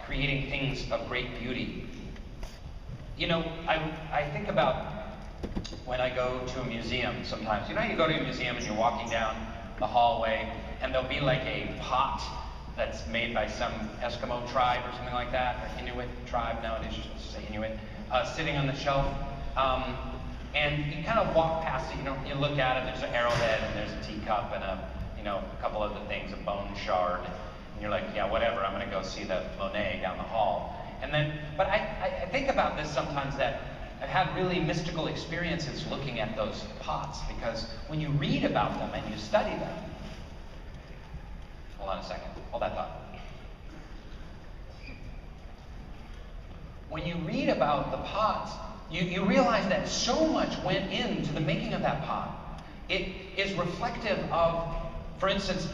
creating things of great beauty. You know, I think about when I go to a museum sometimes. You know, you go to a museum and you're walking down the hallway, and there'll be like a pot that's made by some Eskimo tribe or something like that, or Inuit tribe nowadays, you're supposed to say Inuit, sitting on the shelf. And you kind of walk past it, you look at it, there's an arrowhead and there's a teacup and a couple other things, a bone shard. And you're like, yeah, whatever, I'm gonna go see the Monet down the hall. But I think about this sometimes, that I've had really mystical experiences looking at those pots, because when you read about them and you study them, hold on a second, hold that thought. When you read about the pots, you realize that so much went into the making of that pot. It is reflective of, for instance,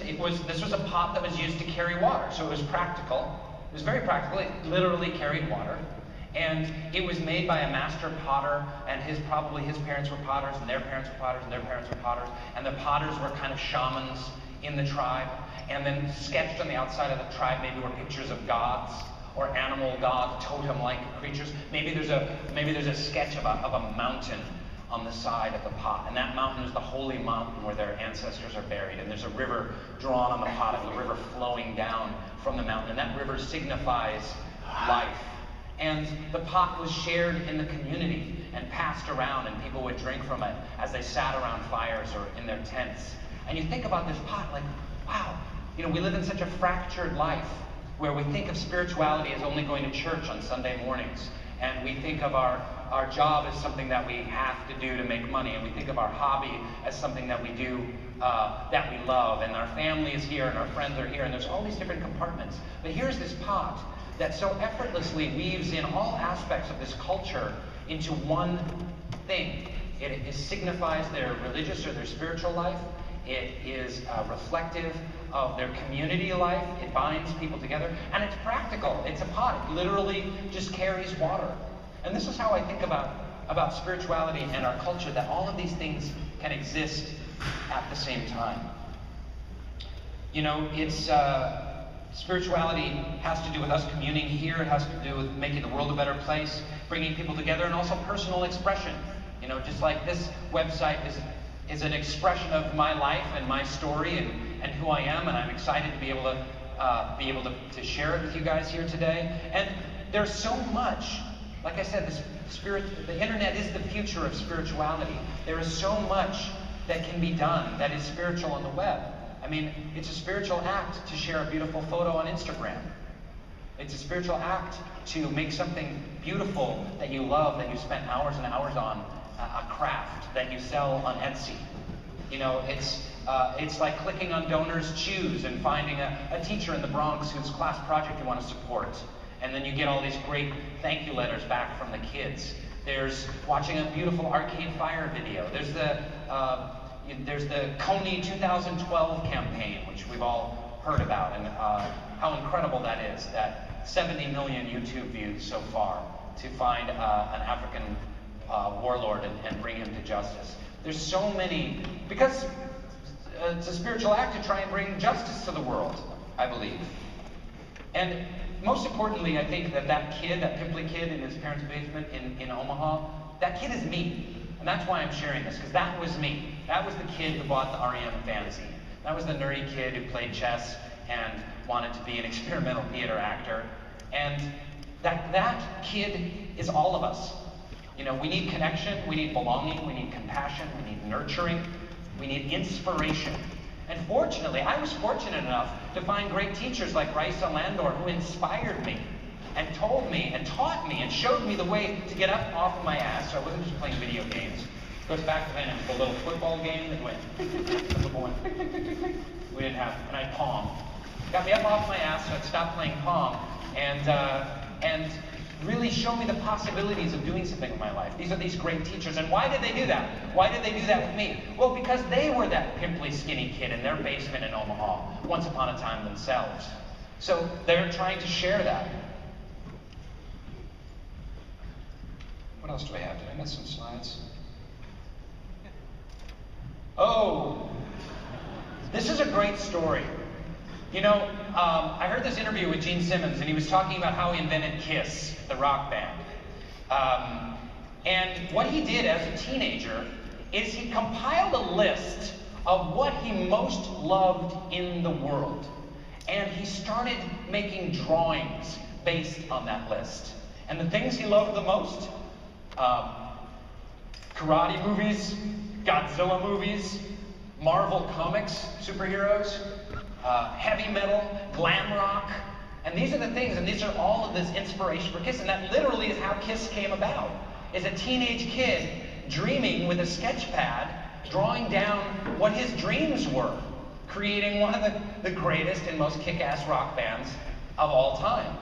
this was a pot that was used to carry water, so it was practical. It was very practical. It literally carried water. And it was made by a master potter, and probably his parents were potters, and their parents were potters, and their parents were potters, and the potters were kind of shamans in the tribe. And then sketched on the outside of the tribe maybe were pictures of gods, or animal gods, totem-like creatures. Maybe there's a sketch of a mountain on the side of the pot, and that mountain is the holy mountain where their ancestors are buried, and there's a river drawn on the pot, and the river flowing down from the mountain, and that river signifies life. And the pot was shared in the community and passed around, and people would drink from it as they sat around fires or in their tents. And you think about this pot like, wow, we live in such a fractured life where we think of spirituality as only going to church on Sunday mornings, and we think of our job as something that we have to do to make money, and we think of our hobby as something that we do that we love, and our family is here, and our friends are here, and there's all these different compartments. But here's this pot that so effortlessly weaves in all aspects of this culture into one thing. It signifies their religious or their spiritual life. It is reflective of their community life. It binds people together, and it's practical. It's a pot. It literally just carries water. And this is how I think about spirituality and our culture, that all of these things can exist at the same time. Spirituality has to do with us communing here. It has to do with making the world a better place, bringing people together, and also personal expression. Just like this website is an expression of my life and my story and who I am, and I'm excited to be able to share it with you guys here today. And there's so much, like I said, the internet is the future of spirituality. There is so much that can be done that is spiritual on the web. I mean, it's a spiritual act to share a beautiful photo on Instagram. It's a spiritual act to make something beautiful that you love, that you spent hours and hours on, a craft that you sell on Etsy. It's like clicking on Donors Choose and finding a teacher in the Bronx whose class project you want to support. And then you get all these great thank you letters back from the kids. There's watching a beautiful Arcade Fire video. There's the Coney 2012 campaign, which we've all heard about, and how incredible that is, that 70 million YouTube views so far to find an African warlord and bring him to justice. There's so many, because it's a spiritual act to try and bring justice to the world, I believe. And most importantly, I think that kid, that pimply kid in his parents' basement in Omaha, that kid is me. And that's why I'm sharing this, because that was me. That was the kid who bought the REM fanzine. That was the nerdy kid who played chess and wanted to be an experimental theater actor. And that kid is all of us. We need connection, we need belonging, we need compassion, we need nurturing, we need inspiration. And fortunately, I was fortunate enough to find great teachers like Raisa Landor, who inspired me and told me and taught me and showed me the way to get up off of my ass, so I wasn't just playing video games. It goes back to then, it was a little football game that went, we didn't have, and I Pong. Got me up off my ass, so I'd stop playing Pong, and really show me the possibilities of doing something with my life. These are these great teachers. And why did they do that? Why did they do that with me? Well, because they were that pimply, skinny kid in their basement in Omaha, once upon a time themselves. So they're trying to share that. What else do I have? Did I miss some slides? Oh, this is a great story. You know, I heard this interview with Gene Simmons, and he was talking about how he invented Kiss, the rock band. And what he did as a teenager is he compiled a list of what he most loved in the world. And he started making drawings based on that list. And the things he loved the most, karate movies, Godzilla movies, Marvel comics, superheroes, heavy metal, glam rock. And these are the things, and these are all of this inspiration for Kiss. And that literally is how Kiss came about. Is a teenage kid dreaming with a sketch pad, drawing down what his dreams were, creating one of the greatest and most kick-ass rock bands of all time.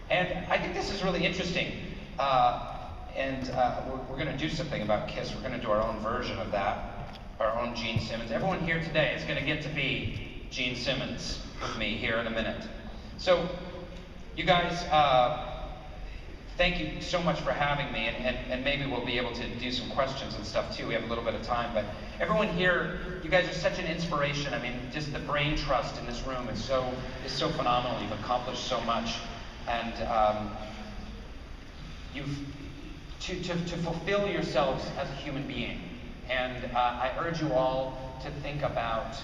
And I think this is really interesting. We're going to do something about Kiss. We're going to do our own version of that, our own Gene Simmons. Everyone here today is going to get to be Gene Simmons with me here in a minute. So, you guys, thank you so much for having me, and maybe we'll be able to do some questions and stuff too. We have a little bit of time, but everyone here, you guys are such an inspiration. I mean, just the brain trust in this room is so phenomenal. You've accomplished so much, and to fulfill yourselves as a human being. And I urge you all to think about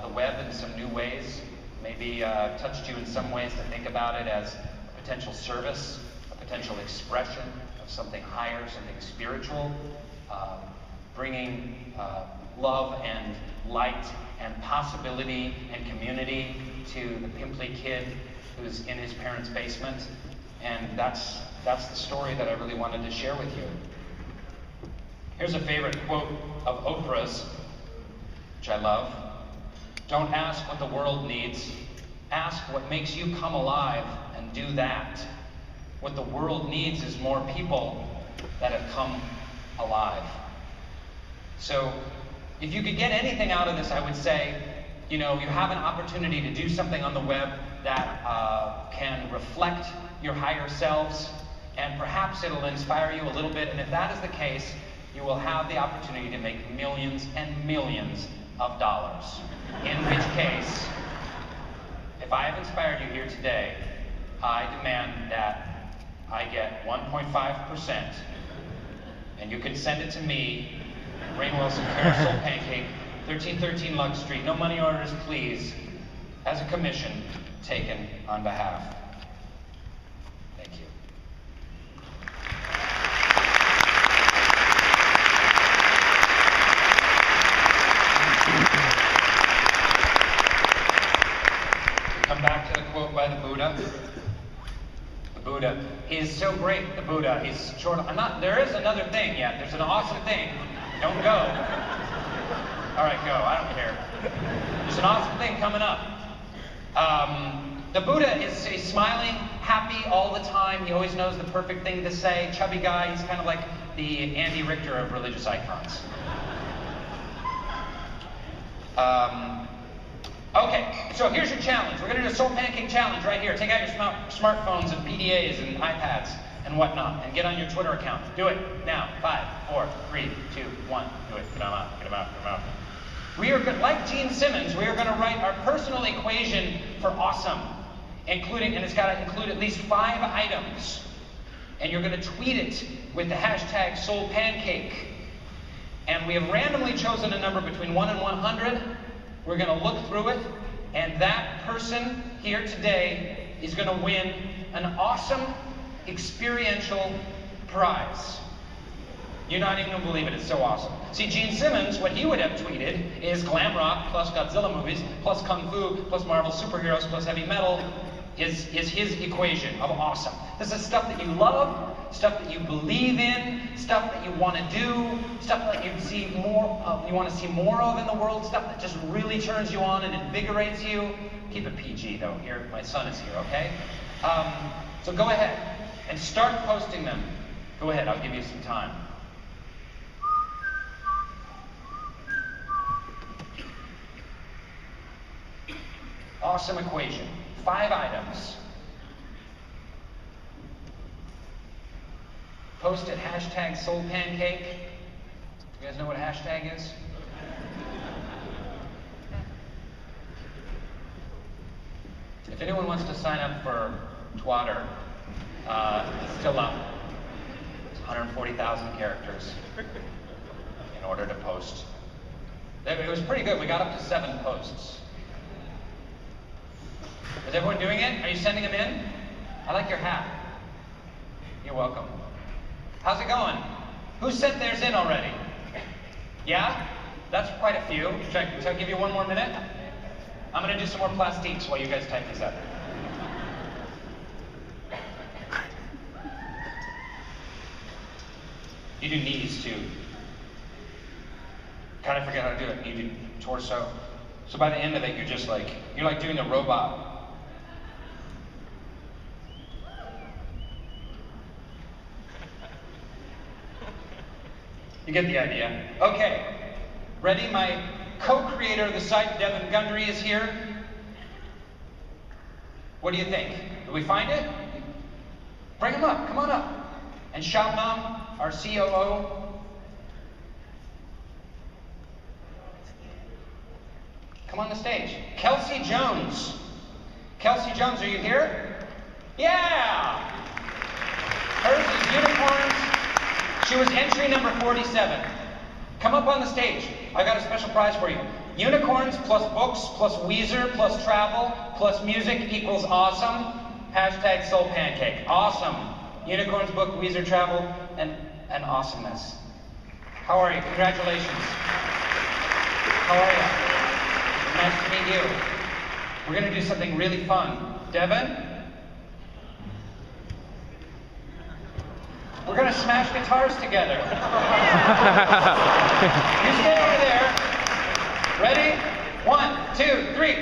the web in some new ways. Maybe touched you in some ways to think about it as a potential service, potential expression of something higher, something spiritual, bringing love and light and possibility and community to the pimply kid who's in his parents' basement. And that's the story that I really wanted to share with you. Here's a favorite quote of Oprah's, which I love. Don't ask what the world needs. Ask what makes you come alive, and do that. What the world needs is more people that have come alive. So, if you could get anything out of this, I would say, you know, you have an opportunity to do something on the web that can reflect your higher selves, and perhaps it'll inspire you a little bit. And if that is the case, you will have the opportunity to make millions and millions of dollars. In which case, if I have inspired you here today, I demand that I get 1.5%, and you can send it to me, Rainn Wilson, Carousel Pancake, 1313 Lux Street. No money orders, please, as a commission taken on behalf. Thank you. Come back to the quote by the Buddha. The Buddha is so great, the Buddha. He's short. There is another thing yet. There's an awesome thing. Don't go. All right, go. I don't care. There's an awesome thing coming up. The Buddha is smiling, happy all the time. He always knows the perfect thing to say. Chubby guy. He's kind of like the Andy Richter of religious icons. Okay, so here's your challenge. We're going to do a Soul Pancake challenge right here. Take out your smartphones and PDAs and iPads and whatnot, and get on your Twitter account. Do it now. 5, 4, 3, 2, 1. Do it. Get them out. Get them out. Get them out. We are going, like Gene Simmons, we are going to write our personal equation for awesome, including, and it's got to include at least 5 items. And you're going to tweet it with the hashtag Soul Pancake. And we have randomly chosen a number between 1 and 100. We're going to look through it, and that person here today is going to win an awesome experiential prize. You're not even going to believe it. It's so awesome. See, Gene Simmons, what he would have tweeted is glam rock plus Godzilla movies plus kung fu plus Marvel superheroes plus heavy metal is his equation of awesome. This is stuff that you love, stuff that you believe in, stuff that you want to do, stuff that you see more you want to see more of in the world, stuff that just really turns you on and invigorates you. Keep it PG though. Here, my son is here, okay? So go ahead and start posting them. Go ahead, I'll give you some time. Awesome equation. 5 items. Post it, hashtag Soul Pancake. You guys know what a hashtag is? If anyone wants to sign up for Twatter, it's still up. It's 140,000 characters in order to post. It was pretty good. We got up to 7 posts. Is everyone doing it? Are you sending them in? I like your hat. You're welcome. How's it going? Who sent theirs in already? Yeah? That's quite a few. Should I give you 1 more minute? I'm going to do some more plastiques while you guys type these up. You do knees too. Kind of forget how to do it. You do torso. So by the end of it, you're like doing a robot. You get the idea. Okay, ready? My co-creator of the site, Devin Gundry, is here. What do you think? Did we find it? Bring him up, come on up. And Shabnam, our COO. Come on the stage. Kelsey Jones. Kelsey Jones, are you here? Yeah! Hers is unicorns. She was entry number 47. Come up on the stage. I got a special prize for you. Unicorns plus books plus Weezer plus travel plus music equals awesome. Hashtag Soul Pancake. Awesome. Unicorns, book, Weezer, travel, and awesomeness. How are you? Congratulations. How are you? Nice to meet you. We're going to do something really fun. Devin? We're going to smash guitars together. You stay over there. Ready? 1, 2, 3.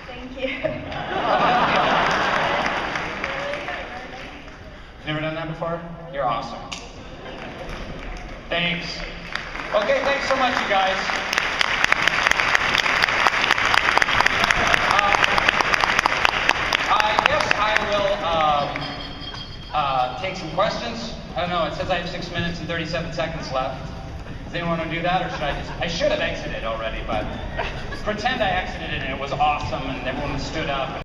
Thank you. Never done that before? You're awesome. Thanks. Okay, thanks so much, you guys. I guess I will take some questions. I don't know, it says I have 6 minutes and 37 seconds left. Does anyone want to do that, or I should have exited already, but pretend I exited it and it was awesome and everyone stood up.